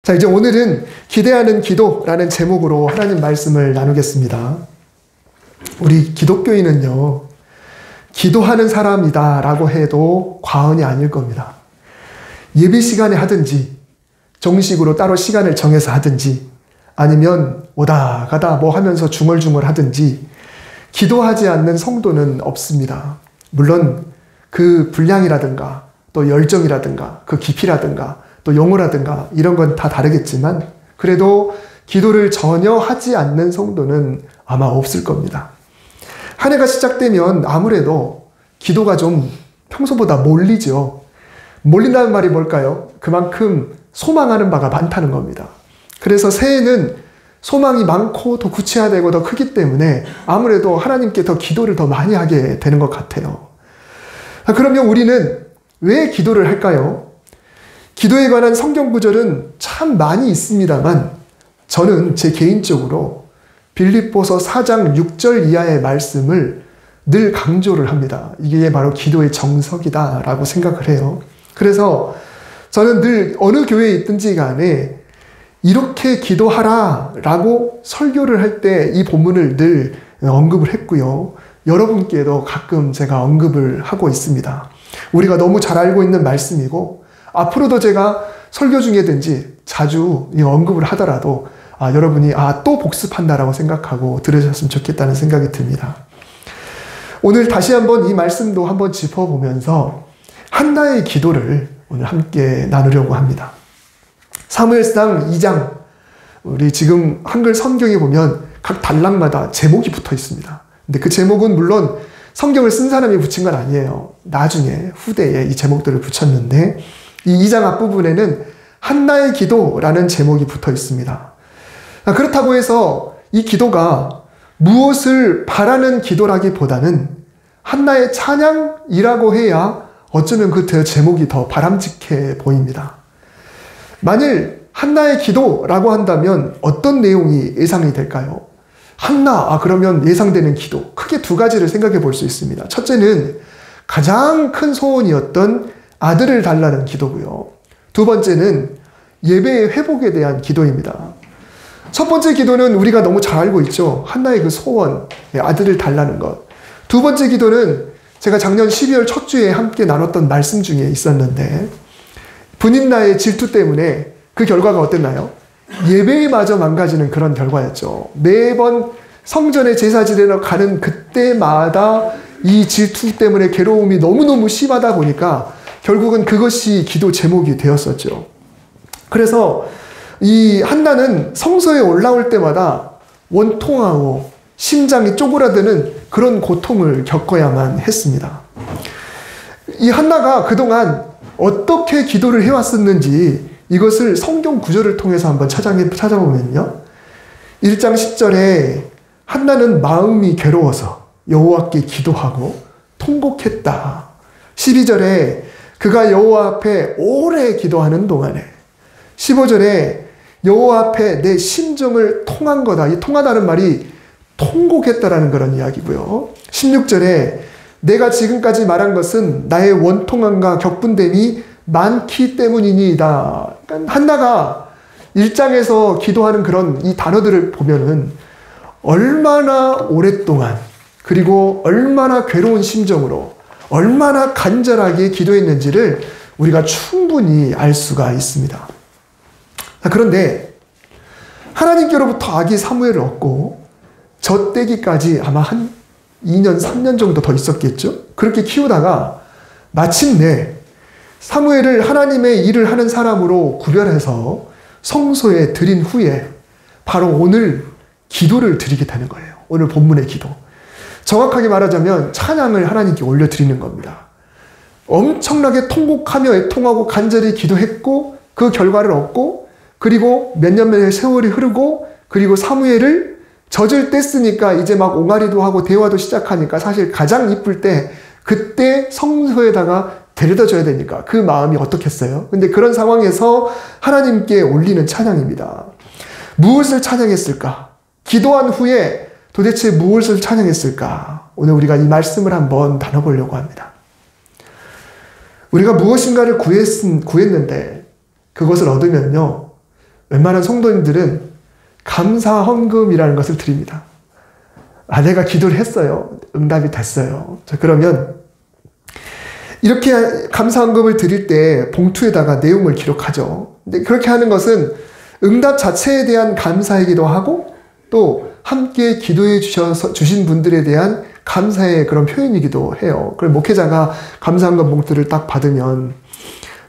자, 이제 오늘은 기대하는 기도라는 제목으로 하나님 말씀을 나누겠습니다. 우리 기독교인은요, 기도하는 사람이다 라고 해도 과언이 아닐 겁니다. 예배 시간에 하든지, 정식으로 따로 시간을 정해서 하든지, 아니면 오다 가다 뭐 하면서 중얼중얼 하든지, 기도하지 않는 성도는 없습니다. 물론 그 분량이라든가, 또 열정이라든가, 그 깊이라든가, 또 용어라든가 이런 건 다 다르겠지만 그래도 기도를 전혀 하지 않는 성도는 아마 없을 겁니다. 한 해가 시작되면 아무래도 기도가 좀 평소보다 몰리죠. 몰린다는 말이 뭘까요? 그만큼 소망하는 바가 많다는 겁니다. 그래서 새해는 소망이 많고 더 구체화되고 더 크기 때문에 아무래도 하나님께 더 기도를 더 많이 하게 되는 것 같아요. 그러면 우리는 왜 기도를 할까요? 기도에 관한 성경 구절은 참 많이 있습니다만 저는 제 개인적으로 빌립보서 4장 6절 이하의 말씀을 늘 강조를 합니다. 이게 바로 기도의 정석이다 라고 생각을 해요. 그래서 저는 늘 어느 교회에 있든지 간에 이렇게 기도하라 라고 설교를 할 때 이 본문을 늘 언급을 했고요. 여러분께도 가끔 제가 언급을 하고 있습니다. 우리가 너무 잘 알고 있는 말씀이고 앞으로도 제가 설교 중에든지 자주 언급을 하더라도 여러분이 또 복습한다라고 생각하고 들으셨으면 좋겠다는 생각이 듭니다. 오늘 다시 한번 이 말씀도 한번 짚어보면서 한나의 기도를 오늘 함께 나누려고 합니다. 사무엘상 2장, 우리 지금 한글 성경에 보면 각 단락마다 제목이 붙어 있습니다. 근데 그 제목은 물론 성경을 쓴 사람이 붙인 건 아니에요. 나중에 후대에 이 제목들을 붙였는데 이 2장 앞부분에는 한나의 기도라는 제목이 붙어 있습니다. 그렇다고 해서 이 기도가 무엇을 바라는 기도라기보다는 한나의 찬양이라고 해야 어쩌면 그 제목이 더 바람직해 보입니다. 만일 한나의 기도라고 한다면 어떤 내용이 예상이 될까요? 한나, 그러면 예상되는 기도. 크게 두 가지를 생각해 볼 수 있습니다. 첫째는 가장 큰 소원이었던 아들을 달라는 기도고요. 두 번째는 예배의 회복에 대한 기도입니다. 첫 번째 기도는 우리가 너무 잘 알고 있죠. 한나의 그 소원, 아들을 달라는 것. 두 번째 기도는 제가 작년 12월 첫 주에 함께 나눴던 말씀 중에 있었는데 분인나의 질투 때문에 그 결과가 어땠나요? 예배마저 망가지는 그런 결과였죠. 매번 성전에 제사 지내러 가는 그때마다 이 질투 때문에 괴로움이 너무너무 심하다 보니까 결국은 그것이 기도 제목이 되었었죠. 그래서 이 한나는 성소에 올라올 때마다 원통하고 심장이 쪼그라드는 그런 고통을 겪어야만 했습니다. 이 한나가 그동안 어떻게 기도를 해왔었는지 이것을 성경 구절을 통해서 한번 찾아보면요. 1장 10절에 한나는 마음이 괴로워서 여호와께 기도하고 통곡했다. 12절에 그가 여호와 앞에 오래 기도하는 동안에 15절에 여호와 앞에 내 심정을 통한 거다. 이 통하다는 말이 통곡했다라는 그런 이야기고요. 16절에 내가 지금까지 말한 것은 나의 원통함과 격분됨이 많기 때문이니이다. 그러니까 한나가 1장에서 기도하는 그런 이 단어들을 보면은 얼마나 오랫동안 그리고 얼마나 괴로운 심정으로 얼마나 간절하게 기도했는지를 우리가 충분히 알 수가 있습니다. 그런데 하나님께로부터 아기 사무엘을 얻고 젖대기까지 아마 한 2년, 3년 정도 더 있었겠죠? 그렇게 키우다가 마침내 사무엘을 하나님의 일을 하는 사람으로 구별해서 성소에 드린 후에 바로 오늘 기도를 드리게 되는 거예요. 오늘 본문의 기도. 정확하게 말하자면 찬양을 하나님께 올려드리는 겁니다. 엄청나게 통곡하며 애통하고 간절히 기도했고 그 결과를 얻고 그리고 몇 년의 세월이 흐르고 그리고 사무엘을 젖을 뗐으니까 이제 막 옹알이도 하고 대화도 시작하니까 사실 가장 이쁠 때 그때 성소에다가 데려다 줘야 되니까 그 마음이 어떻겠어요? 근데 그런 상황에서 하나님께 올리는 찬양입니다. 무엇을 찬양했을까? 기도한 후에 도대체 무엇을 찬양했을까? 오늘 우리가 이 말씀을 한번 나눠보려고 합니다. 우리가 무엇인가를 구했는데 그것을 얻으면요, 웬만한 성도님들은 감사 헌금이라는 것을 드립니다. 아, 내가 기도를 했어요. 응답이 됐어요. 자, 그러면 이렇게 감사 헌금을 드릴 때 봉투에다가 내용을 기록하죠. 근데 그렇게 하는 것은 응답 자체에 대한 감사이기도 하고 또 함께 기도해 주신 분들에 대한 감사의 그런 표현이기도 해요. 그리고 목회자가 감사 헌금 봉투를 딱 받으면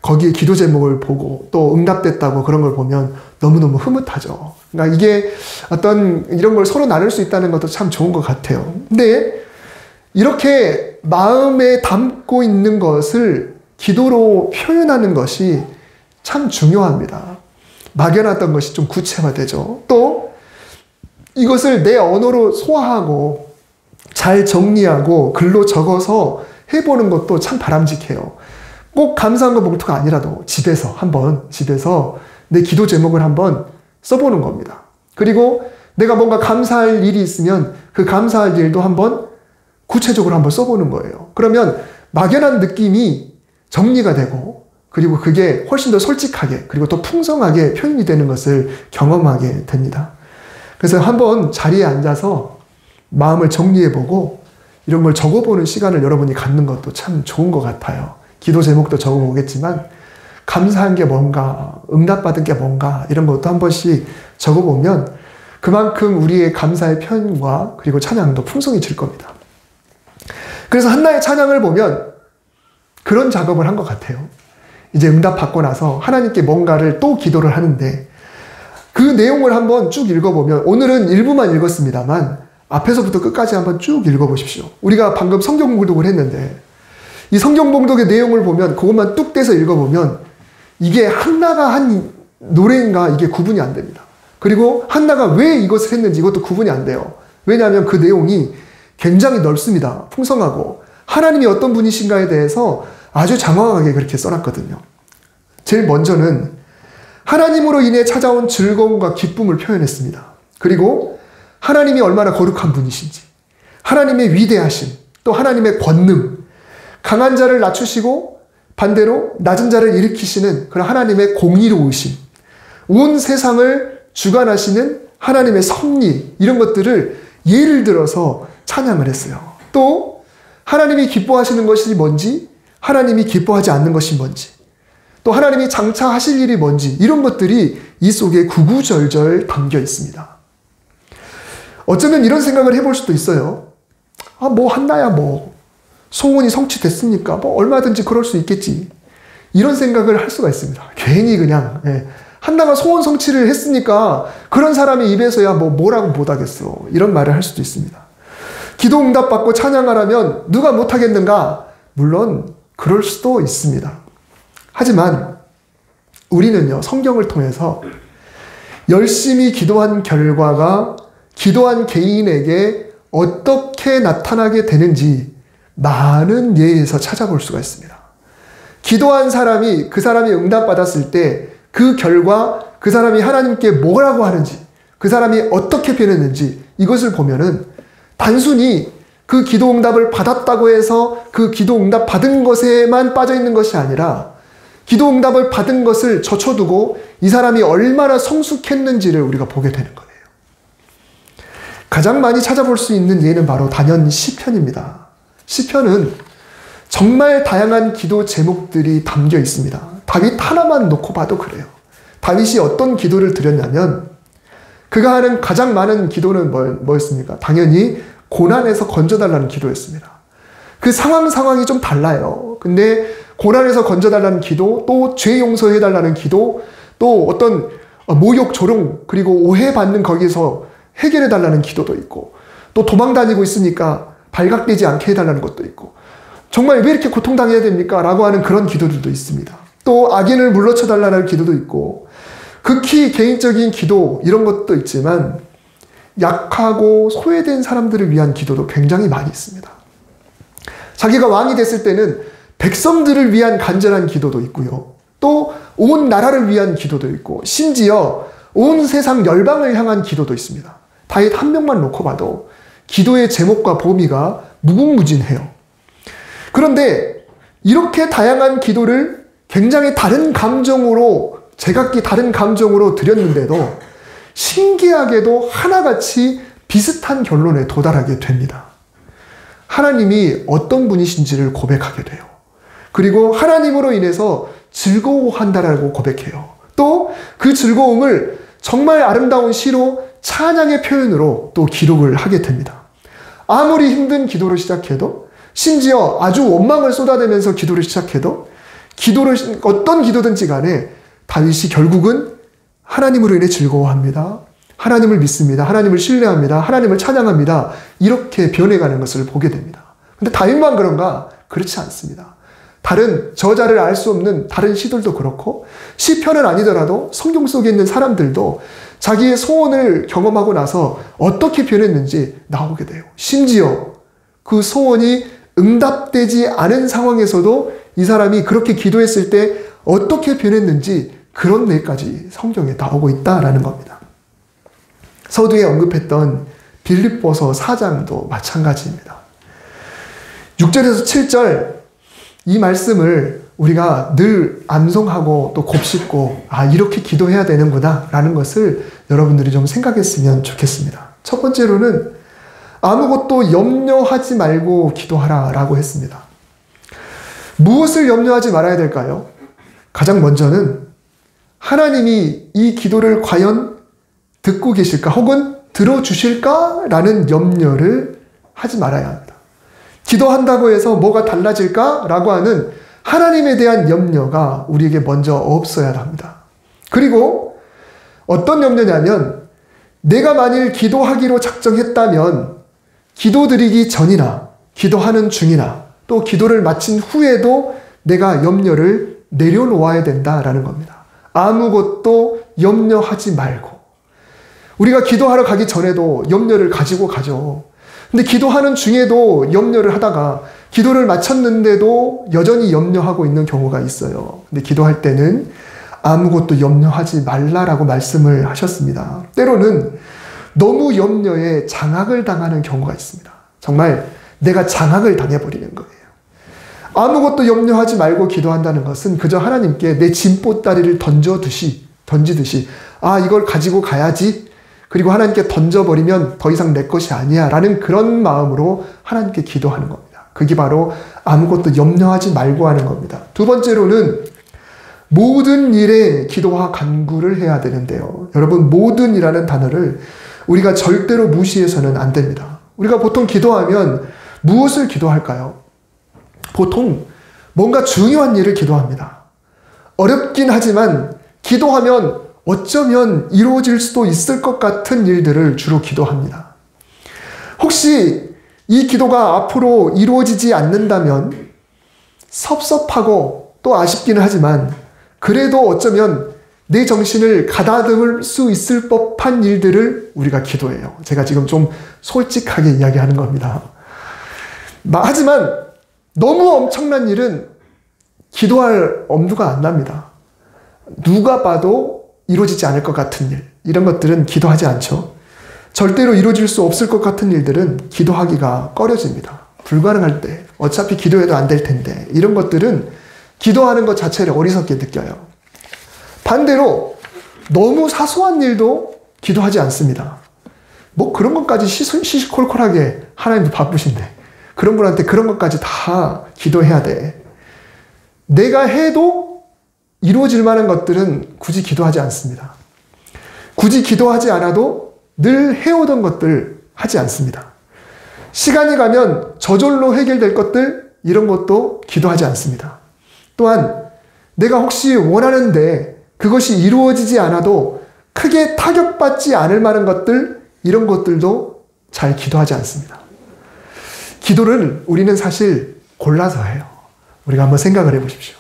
거기에 기도 제목을 보고 또 응답됐다고 그런 걸 보면 너무너무 흐뭇하죠. 그러니까 이게 어떤 이런 걸 서로 나눌 수 있다는 것도 참 좋은 것 같아요. 근데 이렇게 마음에 담고 있는 것을 기도로 표현하는 것이 참 중요합니다. 막연했던 것이 좀 구체화되죠. 또 이것을 내 언어로 소화하고 잘 정리하고 글로 적어서 해보는 것도 참 바람직해요. 꼭 감사한 봉투가 아니라도 집에서 내 기도 제목을 한번 써보는 겁니다. 그리고 내가 뭔가 감사할 일이 있으면 그 감사할 일도 한번 구체적으로 한번 써보는 거예요. 그러면 막연한 느낌이 정리가 되고 그리고 그게 훨씬 더 솔직하게 그리고 더 풍성하게 표현이 되는 것을 경험하게 됩니다. 그래서 한번 자리에 앉아서 마음을 정리해보고 이런 걸 적어보는 시간을 여러분이 갖는 것도 참 좋은 것 같아요. 기도 제목도 적어보겠지만 감사한 게 뭔가, 응답받은 게 뭔가 이런 것도 한 번씩 적어보면 그만큼 우리의 감사의 표현과 그리고 찬양도 풍성해질 겁니다. 그래서 한나의 찬양을 보면 그런 작업을 한 것 같아요. 이제 응답받고 나서 하나님께 뭔가를 또 기도를 하는데 그 내용을 한번 쭉 읽어보면 오늘은 일부만 읽었습니다만 앞에서부터 끝까지 한번 쭉 읽어보십시오. 우리가 방금 성경 봉독을 했는데 이 성경 봉독의 내용을 보면 그것만 뚝 떼서 읽어보면 이게 한나가 한 노래인가 이게 구분이 안 됩니다. 그리고 한나가 왜 이것을 했는지 이것도 구분이 안 돼요. 왜냐하면 그 내용이 굉장히 넓습니다. 풍성하고 하나님이 어떤 분이신가에 대해서 아주 장황하게 그렇게 써놨거든요. 제일 먼저는 하나님으로 인해 찾아온 즐거움과 기쁨을 표현했습니다. 그리고 하나님이 얼마나 거룩한 분이신지, 하나님의 위대하심, 또 하나님의 권능, 강한 자를 낮추시고 반대로 낮은 자를 일으키시는 그런 하나님의 공의로우심, 온 세상을 주관하시는 하나님의 섭리, 이런 것들을 예를 들어서 찬양을 했어요. 또 하나님이 기뻐하시는 것이 뭔지, 하나님이 기뻐하지 않는 것이 뭔지, 또 하나님이 장차 하실 일이 뭔지, 이런 것들이 이 속에 구구절절 담겨 있습니다. 어쩌면 이런 생각을 해볼 수도 있어요. 아, 뭐 한나야 뭐 소원이 성취됐으니까 뭐 얼마든지 그럴 수 있겠지. 이런 생각을 할 수가 있습니다. 괜히 그냥 한나가 소원 성취를 했으니까 그런 사람의 입에서야 뭐라고 못하겠어. 이런 말을 할 수도 있습니다. 기도 응답받고 찬양하라면 누가 못하겠는가? 물론 그럴 수도 있습니다. 하지만 우리는요, 성경을 통해서 열심히 기도한 결과가 기도한 개인에게 어떻게 나타나게 되는지 많은 예에서 찾아볼 수가 있습니다. 기도한 사람이 그 사람이 응답받았을 때 그 결과 그 사람이 하나님께 뭐라고 하는지 그 사람이 어떻게 변했는지 이것을 보면은 단순히 그 기도 응답을 받았다고 해서 그 기도 응답 받은 것에만 빠져 있는 것이 아니라 기도 응답을 받은 것을 젖혀두고 이 사람이 얼마나 성숙했는지를 우리가 보게 되는 거예요. 가장 많이 찾아볼 수 있는 예는 바로 단연 시편입니다. 시편은 정말 다양한 기도 제목들이 담겨 있습니다. 다윗 하나만 놓고 봐도 그래요. 다윗이 어떤 기도를 드렸냐면 그가 하는 가장 많은 기도는 뭐였습니까? 당연히 고난에서 건져달라는 기도였습니다. 그 상황이 좀 달라요. 근데 고난에서 건져달라는 기도, 또 죄 용서해달라는 기도, 또 어떤 모욕, 조롱, 그리고 오해받는 거기서 해결해달라는 기도도 있고, 또 도망다니고 있으니까 발각되지 않게 해달라는 것도 있고, 정말 왜 이렇게 고통당해야 됩니까? 라고 하는 그런 기도들도 있습니다. 또 악인을 물러쳐달라는 기도도 있고, 극히 개인적인 기도, 이런 것도 있지만 약하고 소외된 사람들을 위한 기도도 굉장히 많이 있습니다. 자기가 왕이 됐을 때는 백성들을 위한 간절한 기도도 있고요. 또 온 나라를 위한 기도도 있고, 심지어 온 세상 열방을 향한 기도도 있습니다. 다윗 한 명만 놓고 봐도 기도의 제목과 범위가 무궁무진해요. 그런데 이렇게 다양한 기도를 굉장히 다른 감정으로 제각기 다른 감정으로 드렸는데도 신기하게도 하나같이 비슷한 결론에 도달하게 됩니다. 하나님이 어떤 분이신지를 고백하게 돼요. 그리고 하나님으로 인해서 즐거워한다라고 고백해요. 또 그 즐거움을 정말 아름다운 시로 찬양의 표현으로 또 기록을 하게 됩니다. 아무리 힘든 기도를 시작해도, 심지어 아주 원망을 쏟아내면서 기도를 시작해도, 어떤 기도든지 간에 다윗이 결국은 하나님으로 인해 즐거워합니다. 하나님을 믿습니다. 하나님을 신뢰합니다. 하나님을 찬양합니다. 이렇게 변해가는 것을 보게 됩니다. 근데 다윗만 그런가? 그렇지 않습니다. 다른 저자를 알 수 없는 다른 시들도 그렇고, 시편은 아니더라도 성경 속에 있는 사람들도 자기의 소원을 경험하고 나서 어떻게 변했는지 나오게 돼요. 심지어 그 소원이 응답되지 않은 상황에서도 이 사람이 그렇게 기도했을 때 어떻게 변했는지 그런 내용까지 성경에 나오고 있다라는 겁니다. 서두에 언급했던 빌립보서 4장도 마찬가지입니다. 6절에서 7절 이 말씀을 우리가 늘 암송하고 또 곱씹고 이렇게 기도해야 되는구나 라는 것을 여러분들이 좀 생각했으면 좋겠습니다. 첫 번째로는 아무것도 염려하지 말고 기도하라 라고 했습니다. 무엇을 염려하지 말아야 될까요? 가장 먼저는 하나님이 이 기도를 과연 듣고 계실까 혹은 들어주실까 라는 염려를 하지 말아야 합니다. 기도한다고 해서 뭐가 달라질까 라고 하는 하나님에 대한 염려가 우리에게 먼저 없어야 합니다. 그리고 어떤 염려냐면 내가 만일 기도하기로 작정했다면 기도드리기 전이나 기도하는 중이나 또 기도를 마친 후에도 내가 염려를 내려놓아야 된다라는 겁니다. 아무것도 염려하지 말고. 우리가 기도하러 가기 전에도 염려를 가지고 가죠. 근데 기도하는 중에도 염려를 하다가 기도를 마쳤는데도 여전히 염려하고 있는 경우가 있어요. 근데 기도할 때는 아무것도 염려하지 말라라고 말씀을 하셨습니다. 때로는 너무 염려에 장악을 당하는 경우가 있습니다. 정말 내가 장악을 당해버리는 거예요. 아무것도 염려하지 말고 기도한다는 것은 그저 하나님께 내 짐보따리를 던지듯이 이걸 가지고 가야지, 그리고 하나님께 던져버리면 더 이상 내 것이 아니야 라는 그런 마음으로 하나님께 기도하는 겁니다. 그게 바로 아무것도 염려하지 말고 하는 겁니다. 두 번째로는 모든 일에 기도와 간구를 해야 되는데요. 여러분, 모든이라는 단어를 우리가 절대로 무시해서는 안 됩니다. 우리가 보통 기도하면 무엇을 기도할까요? 보통 뭔가 중요한 일을 기도합니다. 어렵긴 하지만 기도하면 어쩌면 이루어질 수도 있을 것 같은 일들을 주로 기도합니다. 혹시 이 기도가 앞으로 이루어지지 않는다면 섭섭하고 또 아쉽기는 하지만 그래도 어쩌면 내 정신을 가다듬을 수 있을 법한 일들을 우리가 기도해요. 제가 지금 좀 솔직하게 이야기하는 겁니다. 하지만 너무 엄청난 일은 기도할 엄두가 안 납니다. 누가 봐도 이루어지지 않을 것 같은 일, 이런 것들은 기도하지 않죠. 절대로 이루어질 수 없을 것 같은 일들은 기도하기가 꺼려집니다. 불가능할 때, 어차피 기도해도 안 될 텐데, 이런 것들은 기도하는 것 자체를 어리석게 느껴요. 반대로 너무 사소한 일도 기도하지 않습니다. 뭐 그런 것까지 시시콜콜하게 하나님도 바쁘신데 그런 분한테 그런 것까지 다 기도해야 돼. 내가 해도 이루어질 만한 것들은 굳이 기도하지 않습니다. 굳이 기도하지 않아도 늘 해오던 것들 하지 않습니다. 시간이 가면 저절로 해결될 것들, 이런 것도 기도하지 않습니다. 또한 내가 혹시 원하는데 그것이 이루어지지 않아도 크게 타격받지 않을 만한 것들, 이런 것들도 잘 기도하지 않습니다. 기도를 우리는 사실 골라서 해요. 우리가 한번 생각을 해보십시오.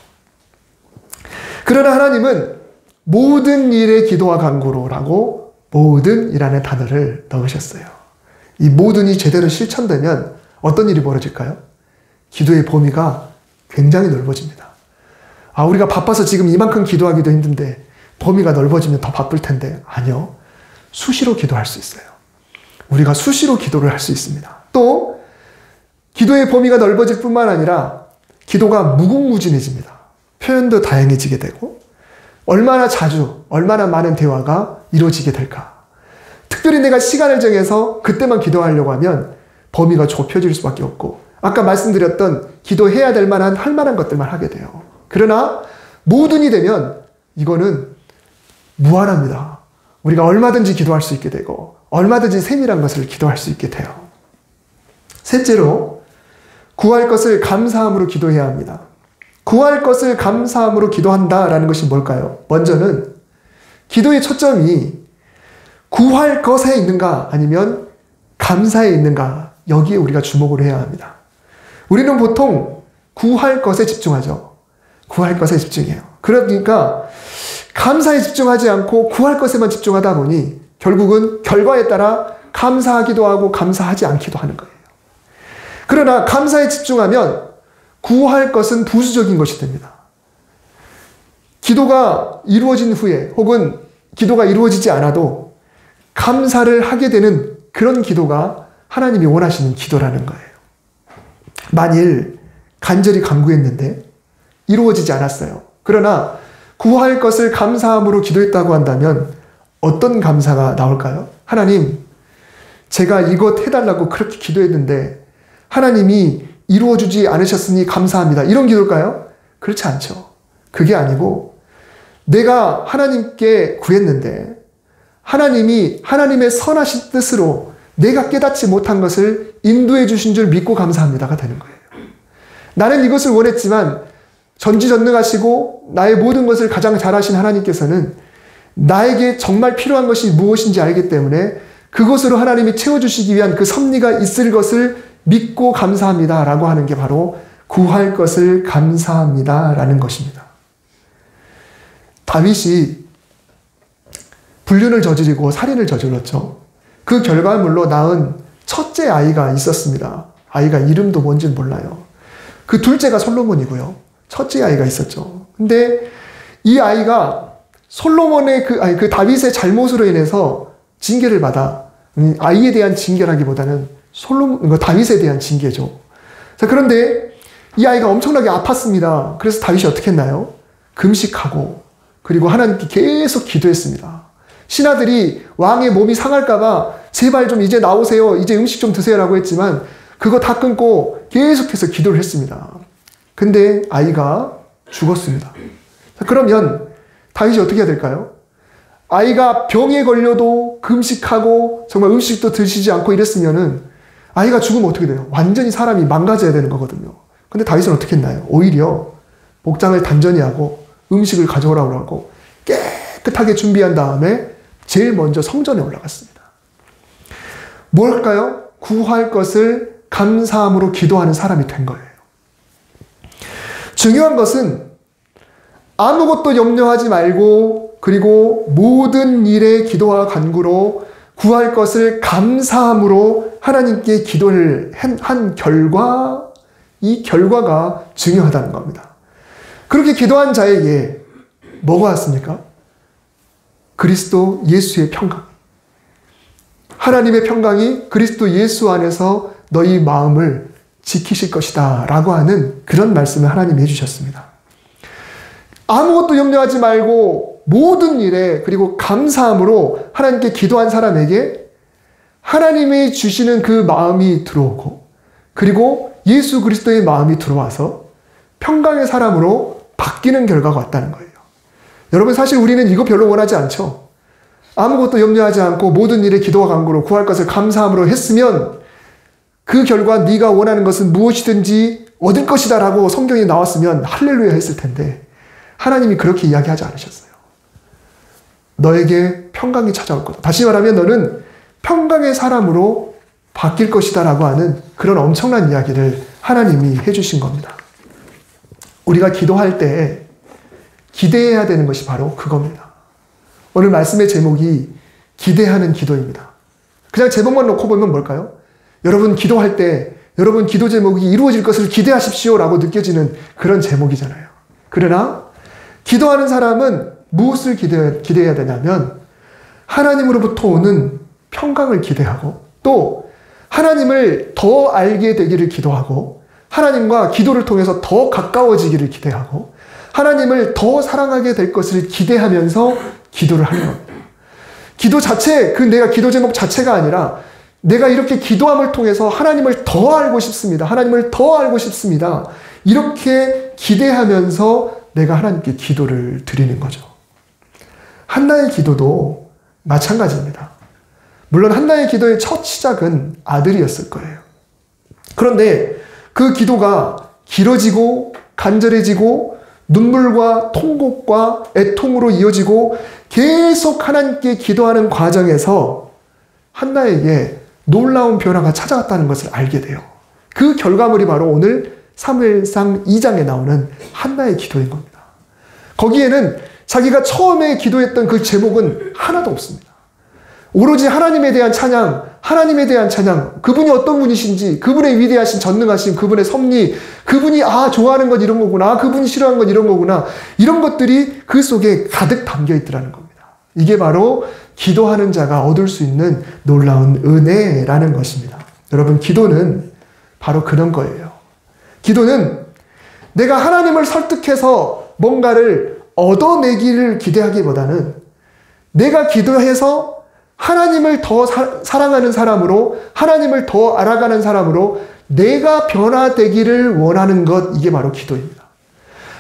그러나 하나님은 모든 일에 기도와 간구로라고 모든이라는 단어를 넣으셨어요. 이 모든이 제대로 실천되면 어떤 일이 벌어질까요? 기도의 범위가 굉장히 넓어집니다. 우리가 바빠서 지금 이만큼 기도하기도 힘든데 범위가 넓어지면 더 바쁠 텐데, 아니요. 수시로 기도할 수 있어요. 우리가 수시로 기도를 할 수 있습니다. 또 기도의 범위가 넓어질 뿐만 아니라 기도가 무궁무진해집니다. 표현도 다양해지게 되고 얼마나 자주, 얼마나 많은 대화가 이루어지게 될까? 특별히 내가 시간을 정해서 그때만 기도하려고 하면 범위가 좁혀질 수밖에 없고, 아까 말씀드렸던 기도해야 될 만한, 할 만한 것들만 하게 돼요. 그러나 모든이 되면 이거는 무한합니다. 우리가 얼마든지 기도할 수 있게 되고, 얼마든지 세밀한 것을 기도할 수 있게 돼요. 셋째로, 구할 것을 감사함으로 기도해야 합니다. 구할 것을 감사함으로 기도한다라는 것이 뭘까요? 먼저는 기도의 초점이 구할 것에 있는가 아니면 감사에 있는가, 여기에 우리가 주목을 해야 합니다. 우리는 보통 구할 것에 집중하죠. 구할 것에 집중해요. 그러니까 감사에 집중하지 않고 구할 것에만 집중하다 보니 결국은 결과에 따라 감사하기도 하고 감사하지 않기도 하는 거예요. 그러나 감사에 집중하면 구할 것은 부수적인 것이 됩니다. 기도가 이루어진 후에 혹은 기도가 이루어지지 않아도 감사를 하게 되는 그런 기도가 하나님이 원하시는 기도라는 거예요. 만일 간절히 간구했는데 이루어지지 않았어요. 그러나 구할 것을 감사함으로 기도했다고 한다면 어떤 감사가 나올까요? 하나님, 제가 이것 해달라고 그렇게 기도했는데 하나님이 이루어주지 않으셨으니 감사합니다. 이런 기도일까요? 그렇지 않죠. 그게 아니고 내가 하나님께 구했는데 하나님이 하나님의 선하신 뜻으로 내가 깨닫지 못한 것을 인도해 주신 줄 믿고 감사합니다가 되는 거예요. 나는 이것을 원했지만 전지전능하시고 나의 모든 것을 가장 잘하신 하나님께서는 나에게 정말 필요한 것이 무엇인지 알기 때문에 그것으로 하나님이 채워주시기 위한 그 섭리가 있을 것을 믿고 감사합니다 라고 하는 게 바로 구할 것을 감사합니다 라는 것입니다. 다윗이 불륜을 저지르고 살인을 저질렀죠. 그 결과물로 낳은 첫째 아이가 있었습니다. 아이가 이름도 뭔지는 몰라요. 그 둘째가 솔로몬이고요. 첫째 아이가 있었죠. 근데 이 아이가 솔로몬의 그 다윗의 잘못으로 인해서 징계를 받아, 아이에 대한 징계라기보다는 다윗에 대한 징계죠. 자, 그런데 이 아이가 엄청나게 아팠습니다. 그래서 다윗이 어떻게 했나요? 금식하고 그리고 하나님께 계속 기도했습니다. 신하들이 왕의 몸이 상할까봐 제발 좀 이제 나오세요. 이제 음식 좀 드세요라고 했지만 그거 다 끊고 계속해서 기도를 했습니다. 근데 아이가 죽었습니다. 자, 그러면 다윗이 어떻게 해야 될까요? 아이가 병에 걸려도 금식하고 정말 음식도 드시지 않고 이랬으면은 아이가 죽으면 어떻게 돼요? 완전히 사람이 망가져야 되는 거거든요. 근데 다윗은 어떻게 했나요? 오히려 목장을 단전히 하고 음식을 가져오라고 하고 깨끗하게 준비한 다음에 제일 먼저 성전에 올라갔습니다. 뭘까요? 구할 것을 감사함으로 기도하는 사람이 된 거예요. 중요한 것은 아무것도 염려하지 말고 그리고 모든 일에 기도와 간구로 구할 것을 감사함으로 하나님께 기도를 한 결과, 이 결과가 중요하다는 겁니다. 그렇게 기도한 자에게 뭐가 왔습니까? 그리스도 예수의 평강. 하나님의 평강이 그리스도 예수 안에서 너희 마음을 지키실 것이다 라고 하는 그런 말씀을 하나님이 해주셨습니다. 아무것도 염려하지 말고 모든 일에 그리고 감사함으로 하나님께 기도한 사람에게 하나님이 주시는 그 마음이 들어오고 그리고 예수 그리스도의 마음이 들어와서 평강의 사람으로 바뀌는 결과가 왔다는 거예요. 여러분, 사실 우리는 이거 별로 원하지 않죠. 아무것도 염려하지 않고 모든 일에 기도와 간구로 구할 것을 감사함으로 했으면 그 결과 네가 원하는 것은 무엇이든지 얻을 것이다 라고 성경에 나왔으면 할렐루야 했을 텐데 하나님이 그렇게 이야기하지 않으셨어요. 너에게 평강이 찾아올 거다. 다시 말하면 너는 평강의 사람으로 바뀔 것이다 라고 하는 그런 엄청난 이야기를 하나님이 해주신 겁니다. 우리가 기도할 때 기대해야 되는 것이 바로 그겁니다. 오늘 말씀의 제목이 기대하는 기도입니다. 그냥 제목만 놓고 보면 뭘까요? 여러분 기도할 때 여러분 기도 제목이 이루어질 것을 기대하십시오 라고 느껴지는 그런 제목이잖아요. 그러나 기도하는 사람은 무엇을 기대해야 되냐면 하나님으로부터 오는 평강을 기대하고 또 하나님을 더 알게 되기를 기도하고 하나님과 기도를 통해서 더 가까워지기를 기대하고 하나님을 더 사랑하게 될 것을 기대하면서 기도를 하는 겁니다. 기도 자체, 내가 기도 제목 자체가 아니라 내가 이렇게 기도함을 통해서 하나님을 더 알고 싶습니다. 하나님을 더 알고 싶습니다. 이렇게 기대하면서 내가 하나님께 기도를 드리는 거죠. 한나의 기도도 마찬가지입니다. 물론 한나의 기도의 첫 시작은 아들이었을 거예요. 그런데 그 기도가 길어지고 간절해지고 눈물과 통곡과 애통으로 이어지고 계속 하나님께 기도하는 과정에서 한나에게 놀라운 변화가 찾아왔다는 것을 알게 돼요. 그 결과물이 바로 오늘 사무엘상 2장에 나오는 한나의 기도인 겁니다. 거기에는 자기가 처음에 기도했던 그 제목은 하나도 없습니다. 오로지 하나님에 대한 찬양, 하나님에 대한 찬양, 그분이 어떤 분이신지, 그분의 위대하신 전능하신 그분의 섭리, 그분이 좋아하는 건 이런 거구나, 그분이 싫어하는 건 이런 거구나, 이런 것들이 그 속에 가득 담겨 있더라는 겁니다. 이게 바로 기도하는 자가 얻을 수 있는 놀라운 은혜라는 것입니다. 여러분, 기도는 바로 그런 거예요. 기도는 내가 하나님을 설득해서 뭔가를 얻어내기를 기대하기보다는 내가 기도해서 하나님을 더 사랑하는 사람으로, 하나님을 더 알아가는 사람으로 내가 변화되기를 원하는 것, 이게 바로 기도입니다.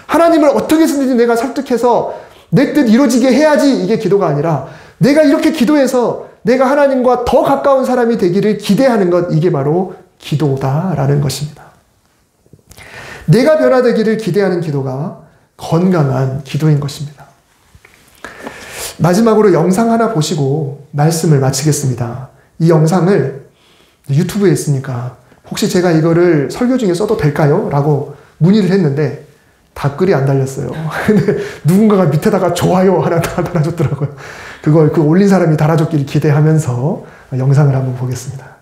하나님을 어떻게 해서든지 내가 설득해서 내 뜻 이루어지게 해야지, 이게 기도가 아니라 내가 이렇게 기도해서 내가 하나님과 더 가까운 사람이 되기를 기대하는 것, 이게 바로 기도다라는 것입니다. 내가 변화되기를 기대하는 기도가 건강한 기도인 것입니다. 마지막으로 영상 하나 보시고 말씀을 마치겠습니다. 이 영상을 유튜브에 있으니까 혹시 제가 이거를 설교 중에 써도 될까요? 라고 문의를 했는데 댓글이 안 달렸어요. 근데 누군가가 밑에다가 좋아요 하나 달아줬더라고요. 그걸 올린 사람이 달아줬길 기대하면서 영상을 한번 보겠습니다.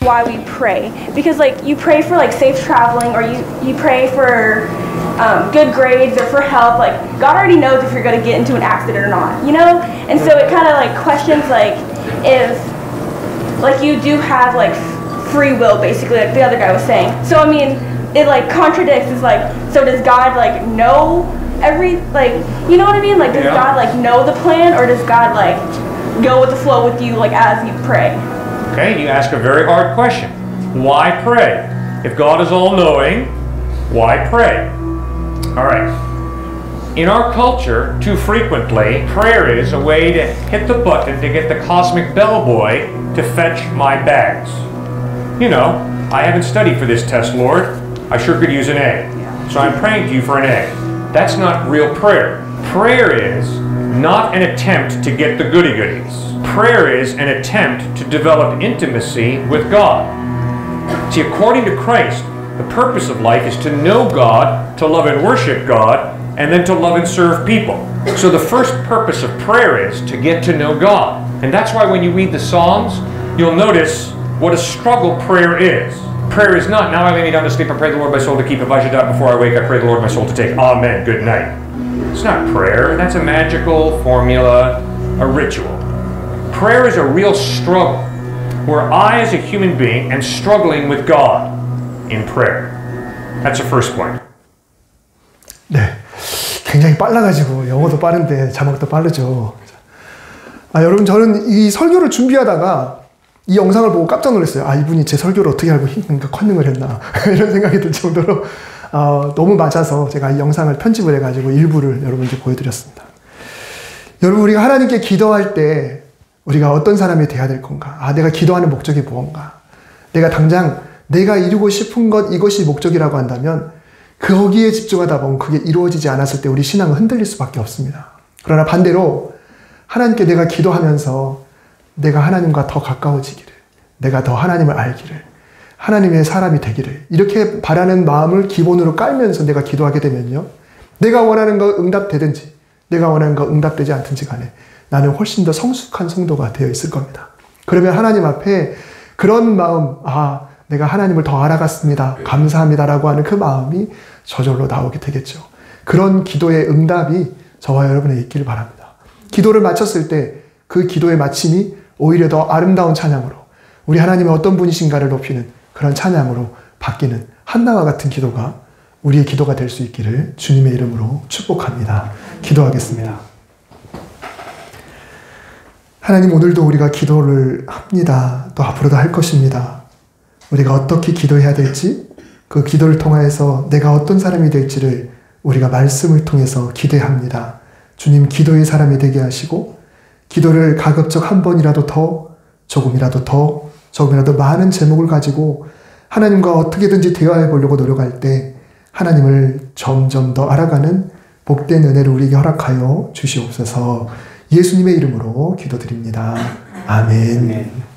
Why we pray, because you pray for safe traveling, or you pray for good grades or for health. God already knows if you're going to get into an accident or not, and so it kind of questions if you do have free will, basically, like the other guy was saying. So I mean, it contradicts. Is so does God know every you know what I mean? Does God know the plan, or does God go with the flow with you as you pray? Okay, you ask a very hard question. Why pray? If God is all-knowing, why pray? All right. In our culture, too frequently, prayer is a way to hit the button to get the cosmic bellboy to fetch my bags. I haven't studied for this test, Lord. I sure could use an A. So I'm praying to you for an A. That's not real prayer. Prayer is not an attempt to get the goody-goodies. Prayer is an attempt to develop intimacy with God. See, according to Christ, the purpose of life is to know God, to love and worship God, and then to love and serve people. So the first purpose of prayer is to get to know God. And that's why when you read the Psalms, you'll notice what a struggle prayer is. Prayer is not, now I lay me down to sleep and pray the Lord my soul to keep. If I should die before I wake, I pray the Lord my soul to take. Amen, good night. It's not prayer. That's a magical formula, a ritual. Prayer is a real struggle, where I as a human being am struggling with God in prayer. That's the first point. 네, 굉장히 빨라가지고 영어도 빠른데 자막도 빠르죠. 여러분, 저는 이 설교를 준비하다가 이 영상을 보고 깜짝 놀랐어요. 이분이 제 설교를 어떻게 알고 컨닝을 했나 이런 생각이 들 정도로 너무 맞아서 제가 이 영상을 편집을 해가지고 일부를 여러분께 보여드렸습니다. 여러분, 우리가 하나님께 기도할 때 우리가 어떤 사람이 돼야 될 건가? 내가 기도하는 목적이 무언가? 내가 당장 내가 이루고 싶은 것, 이것이 목적이라고 한다면 거기에 집중하다 보면 그게 이루어지지 않았을 때 우리 신앙은 흔들릴 수밖에 없습니다. 그러나 반대로 하나님께 내가 기도하면서 내가 하나님과 더 가까워지기를, 내가 더 하나님을 알기를, 하나님의 사람이 되기를 이렇게 바라는 마음을 기본으로 깔면서 내가 기도하게 되면요, 내가 원하는 거 응답되든지 내가 원하는 거 응답되지 않든지 간에 나는 훨씬 더 성숙한 성도가 되어 있을 겁니다. 그러면 하나님 앞에 그런 마음, 내가 하나님을 더 알아갔습니다, 감사합니다라고 하는 그 마음이 저절로 나오게 되겠죠. 그런 기도의 응답이 저와 여러분에 있기를 바랍니다. 기도를 마쳤을 때 그 기도의 마침이 오히려 더 아름다운 찬양으로, 우리 하나님은 어떤 분이신가를 높이는 그런 찬양으로 바뀌는 한나와 같은 기도가 우리의 기도가 될 수 있기를 주님의 이름으로 축복합니다. 기도하겠습니다. 하나님, 오늘도 우리가 기도를 합니다. 또 앞으로도 할 것입니다. 우리가 어떻게 기도해야 될지, 그 기도를 통하여서 내가 어떤 사람이 될지를 우리가 말씀을 통해서 기대합니다. 주님, 기도의 사람이 되게 하시고 기도를 가급적 한 번이라도 더, 조금이라도 많은 제목을 가지고 하나님과 어떻게든지 대화해 보려고 노력할 때 하나님을 점점 더 알아가는 복된 은혜를 우리에게 허락하여 주시옵소서. 예수님의 이름으로 기도드립니다. 아멘.